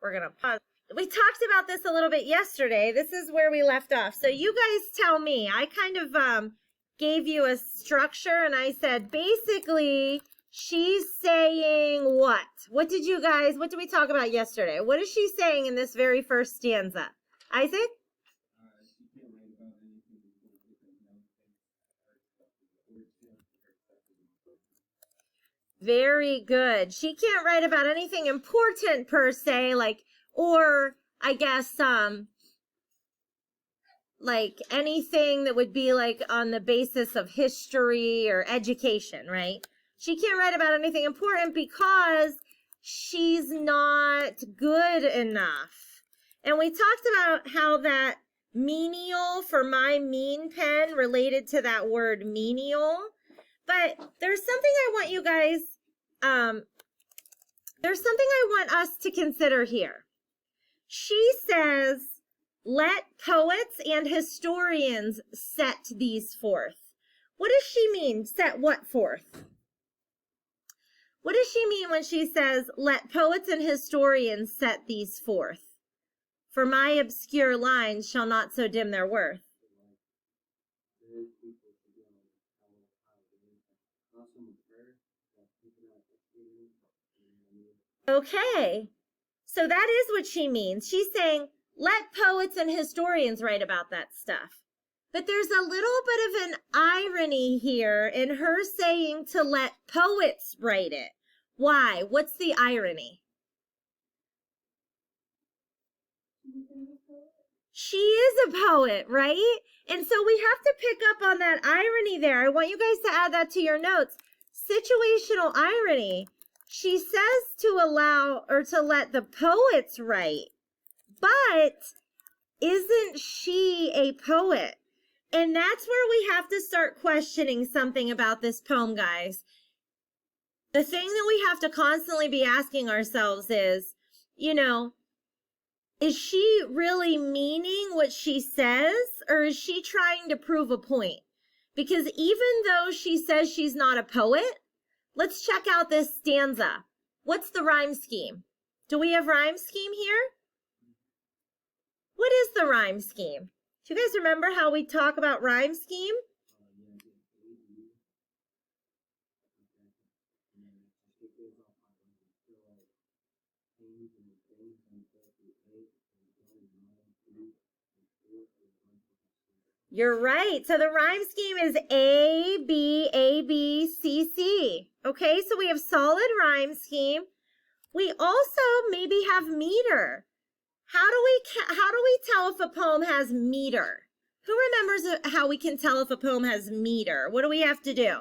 We're going to pause. We talked about this a little bit yesterday. This is where we left off. So you guys tell me. I kind of gave you a structure and I said, basically, she's saying what? What did we talk about yesterday? What is she saying in this very first stanza? Isaac? Very good. She can't write about anything important per se, like, or I guess, like anything that would be like on the basis of history or education, right? She can't write about anything important because she's not good enough. And we talked about how that menial for my mean pen related to that word menial. But there's something I want you guys, there's something I want us to consider here. She says, let poets and historians set these forth. What does she mean? Set what forth? What does she mean when she says, let poets and historians set these forth? For my obscure lines shall not so dim their worth. Okay, so that is what she means. She's saying, let poets and historians write about that stuff. But there's a little bit of an irony here in her saying to let poets write it. Why? What's the irony? She is a poet, right? And so we have to pick up on that irony there. I want you guys to add that to your notes. Situational irony. She says to allow or to let the poets write, but isn't she a poet? And that's where we have to start questioning something about this poem, guys. The thing that we have to constantly be asking ourselves is, you know, is she really meaning what she says, or is she trying to prove a point? Because even though she says she's not a poet, let's check out this stanza. What's the rhyme scheme? Do we have rhyme scheme here? What is the rhyme scheme? Do you guys remember how we talk about rhyme scheme? You're right. So the rhyme scheme is A, B, A, B, C, C. Okay, so we have solid rhyme scheme. We also maybe have meter. How do we tell if a poem has meter? Who remembers how we can tell if a poem has meter? What do we have to do?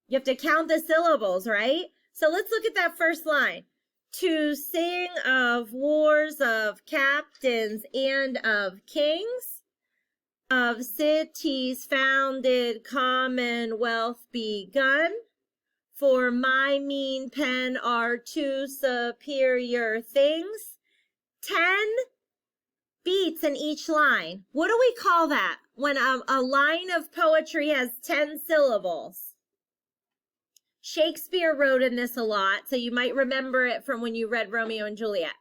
You have to count the syllables, right? So let's look at that first line. To sing of wars, of captains, and of kings, of cities founded, commonwealth begun, for my mean pen are two superior things. 10 beats in each line. What do we call that when a line of poetry has 10 syllables? Shakespeare wrote in this a lot, so you might remember it from when you read Romeo and Juliet.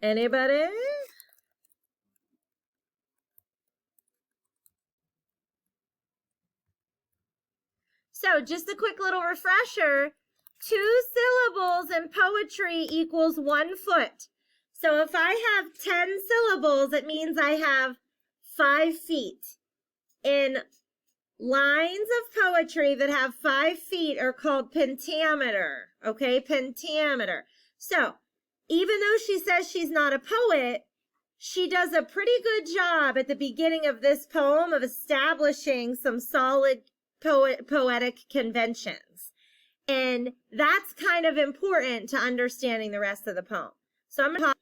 Anybody? So just a quick little refresher. 2 syllables in poetry equals 1 foot. So if I have 10 syllables, it means I have 5 feet. In lines of poetry that have 5 feet are called pentameter. Okay, pentameter. So even though she says she's not a poet, she does a pretty good job at the beginning of this poem of establishing some solid poetic conventions. And that's kind of important to understanding the rest of the poem. So I'm going to talk.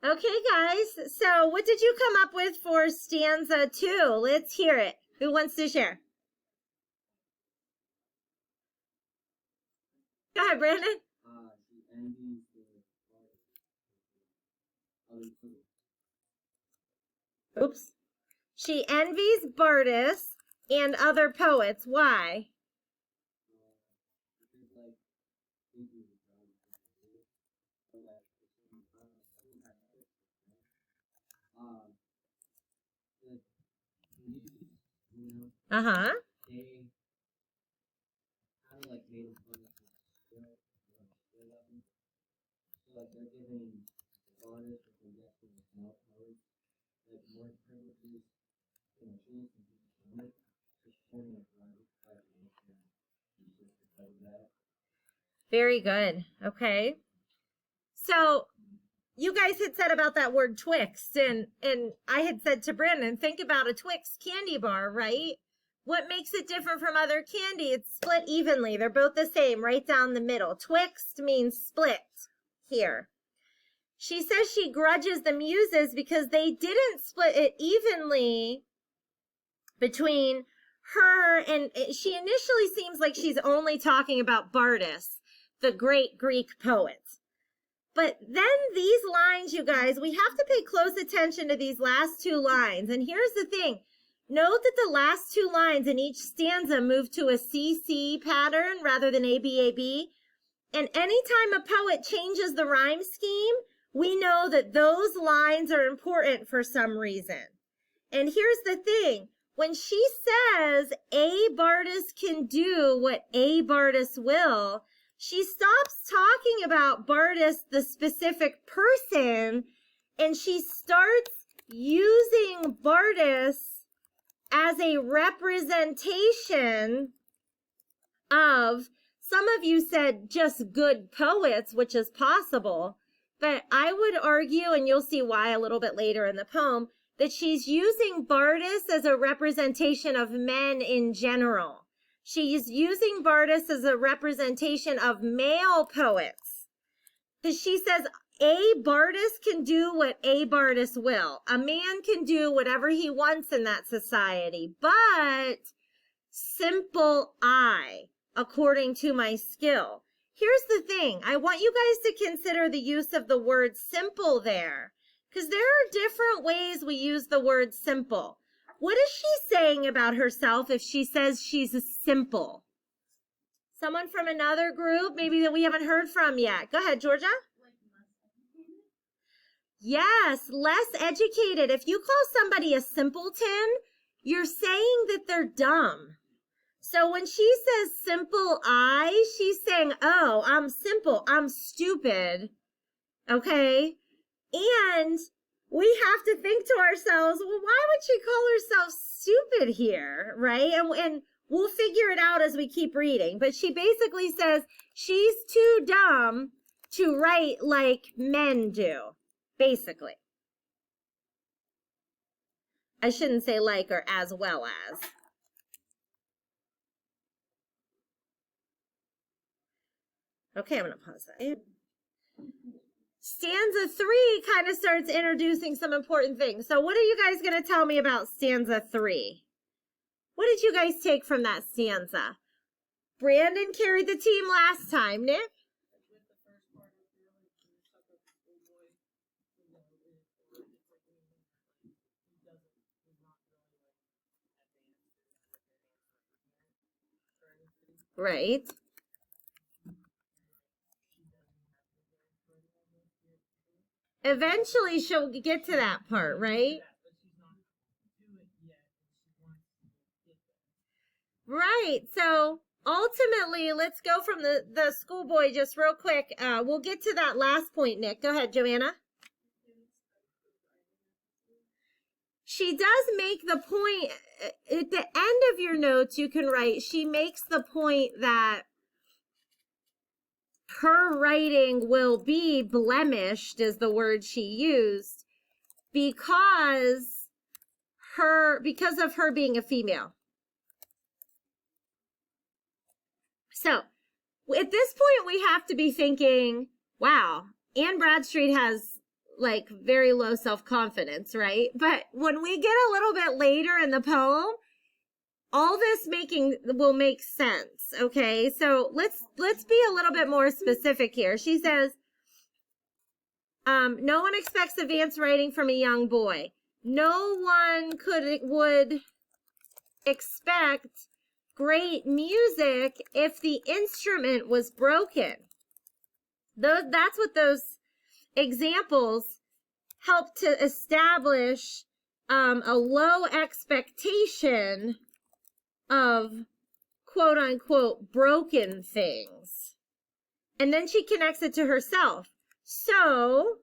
Okay, guys. So what did you come up with for stanza 2? Let's hear it. Who wants to share? Go ahead, Brandon. Oops. She envies Bartis and other poets. Why? Uh-huh. Very good. Okay. So you guys had said about that word Twix, and I had said to Brandon, think about a Twix candy bar, right? What makes it different from other candy? It's split evenly. They're both the same, right down the middle. Twixt means split here. She says she grudges the muses because they didn't split it evenly between her, and she initially seems like she's only talking about Bartis, the great Greek poet. But then these lines, you guys, we have to pay close attention to these last two lines. And here's the thing. Note that the last two lines in each stanza move to a CC pattern rather than ABAB. And anytime a poet changes the rhyme scheme, we know that those lines are important for some reason. And here's the thing. When she says a Bartis can do what a Bartis will, she stops talking about Bartis, the specific person, and she starts using Bartis as a representation of, some of you said just good poets, which is possible, but I would argue, and you'll see why a little bit later in the poem, that she's using Bartis as a representation of men in general. She's using Bartis as a representation of male poets. Because she says, a Bartis can do what a Bartis will. A man can do whatever he wants in that society. But simple I, according to my skill. Here's the thing. I want you guys to consider the use of the word simple there. Because there are different ways we use the word simple. What is she saying about herself if she says she's simple? Someone from another group, maybe that we haven't heard from yet. Go ahead, Georgia. Yes, less educated. If you call somebody a simpleton, you're saying that they're dumb. So when she says simple I, she's saying, oh, I'm simple, I'm stupid. Okay? And we have to think to ourselves, well, why would she call herself stupid here, right? And we'll figure it out as we keep reading. But she basically says she's too dumb to write like men do, basically. I shouldn't say like or as well as. Okay, I'm going to pause that. Stanza 3 kind of starts introducing some important things. So what are you guys going to tell me about stanza 3? What did you guys take from that stanza? Brandon carried the team last time. Nick? Right. Eventually she'll get to that part, right? Right. So ultimately, let's go from the schoolboy just real quick. We'll get to that last point, Nick. Go ahead, Joanna. She does make the point, at the end of your notes, you can write, she makes the point that her writing will be blemished, is the word she used, because of her being a female. So at this point, we have to be thinking, wow, Anne Bradstreet has like very low self-confidence, right? But when we get a little bit later in the poem, all this will make sense, okay? So let's be a little bit more specific here. She says, no one expects advanced writing from a young boy. no one would expect great music if the instrument was broken. That's what those examples help to establish a low expectation of quote unquote broken things. And then she connects it to herself. So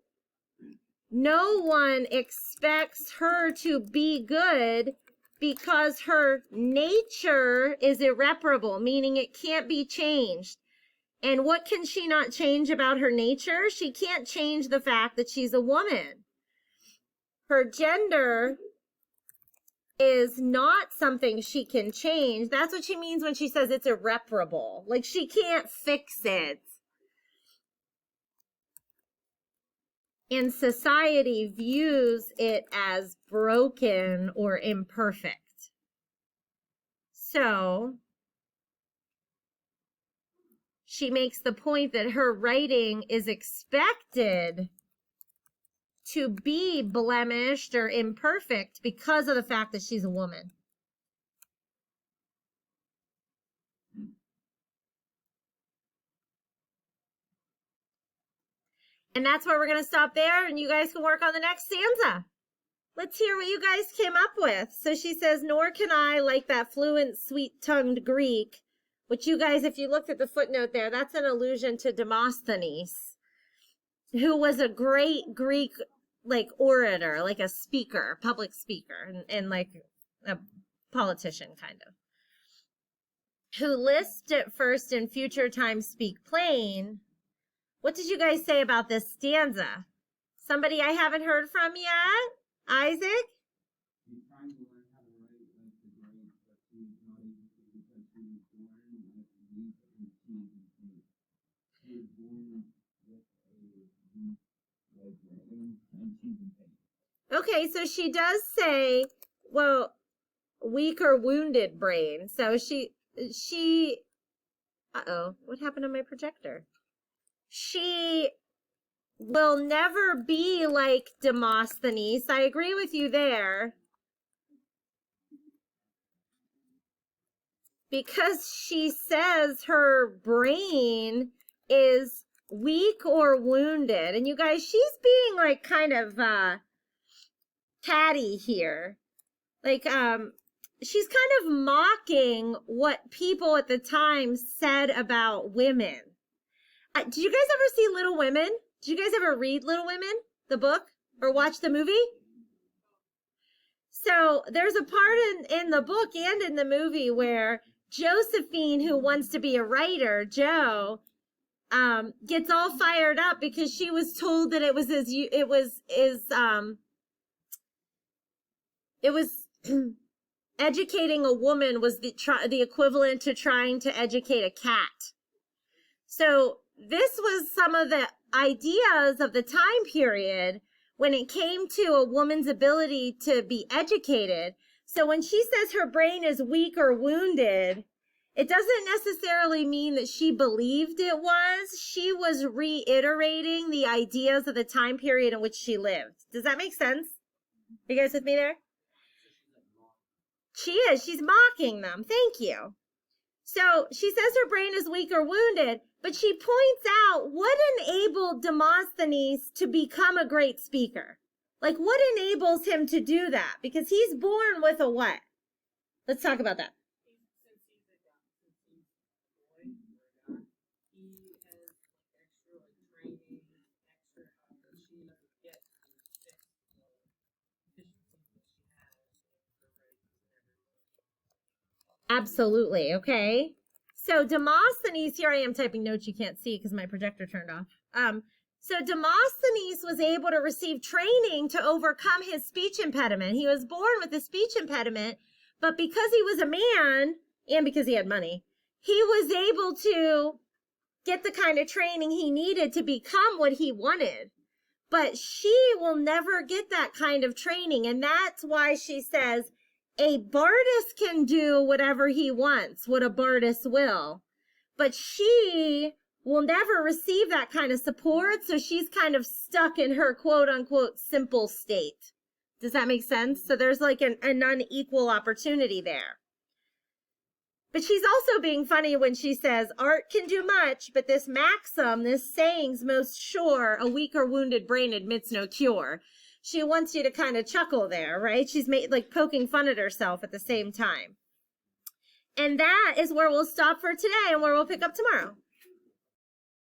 no one expects her to be good because her nature is irreparable, meaning it can't be changed. And what can she not change about her nature? She can't change the fact that she's a woman. Her gender is not something she can change. That's what she means when she says it's irreparable. Like, she can't fix it. And society views it as broken or imperfect. So she makes the point that her writing is expected to be blemished or imperfect because of the fact that she's a woman. And that's where we're going to stop there, and you guys can work on the next stanza. Let's hear what you guys came up with. So she says, nor can I, like that fluent, sweet-tongued Greek, which you guys, if you looked at the footnote there, that's an allusion to Demosthenes, who was a great Greek, like, orator, like a speaker, public speaker, and like a politician, kind of, who lisped at first in future times speak plain. What did you guys say about this stanza? Somebody I haven't heard from yet? Isaac? He's trying to learn how to write like the great, but he's not able to because he was born with weak and cheese and pain. He was born with a weak like writing and cheese and pain. Okay, so she does say, well, weak or wounded brain. So she, uh-oh, what happened to my projector? She will never be like Demosthenes. I agree with you there. Because she says her brain is weak or wounded. And you guys, she's being like kind of catty here. Like, she's kind of mocking what people at the time said about women. Did you guys ever see Little Women? Did you guys ever read Little Women, the book, or watch the movie? So there's a part in the book and in the movie where Josephine, who wants to be a writer, Jo, gets all fired up because she was told that it was educating a woman was the equivalent to trying to educate a cat. So this was some of the ideas of the time period when it came to a woman's ability to be educated. So when she says her brain is weak or wounded, it doesn't necessarily mean that she believed it was. She was reiterating the ideas of the time period in which she lived. Does that make sense? Are you guys with me there? She is. She's mocking them. Thank you. So she says her brain is weak or wounded, but she points out what enabled Demosthenes to become a great speaker. Like, what enables him to do that? Because he's born with a what? Let's talk about that. Absolutely. Okay. So Demosthenes, here I am typing notes you can't see because my projector turned off. So Demosthenes was able to receive training to overcome his speech impediment. He was born with a speech impediment, but because he was a man and because he had money, he was able to get the kind of training he needed to become what he wanted. But she will never get that kind of training. And that's why she says, a bardist can do whatever he wants, what a bardist will. But she will never receive that kind of support, so she's kind of stuck in her quote-unquote simple state. Does that make sense? So there's like an unequal opportunity there. But she's also being funny when she says, art can do much, but this maxim, this saying's most sure, a weak or wounded brain admits no cure. She wants you to kind of chuckle there, right? She's like poking fun at herself at the same time. And that is where we'll stop for today and where we'll pick up tomorrow.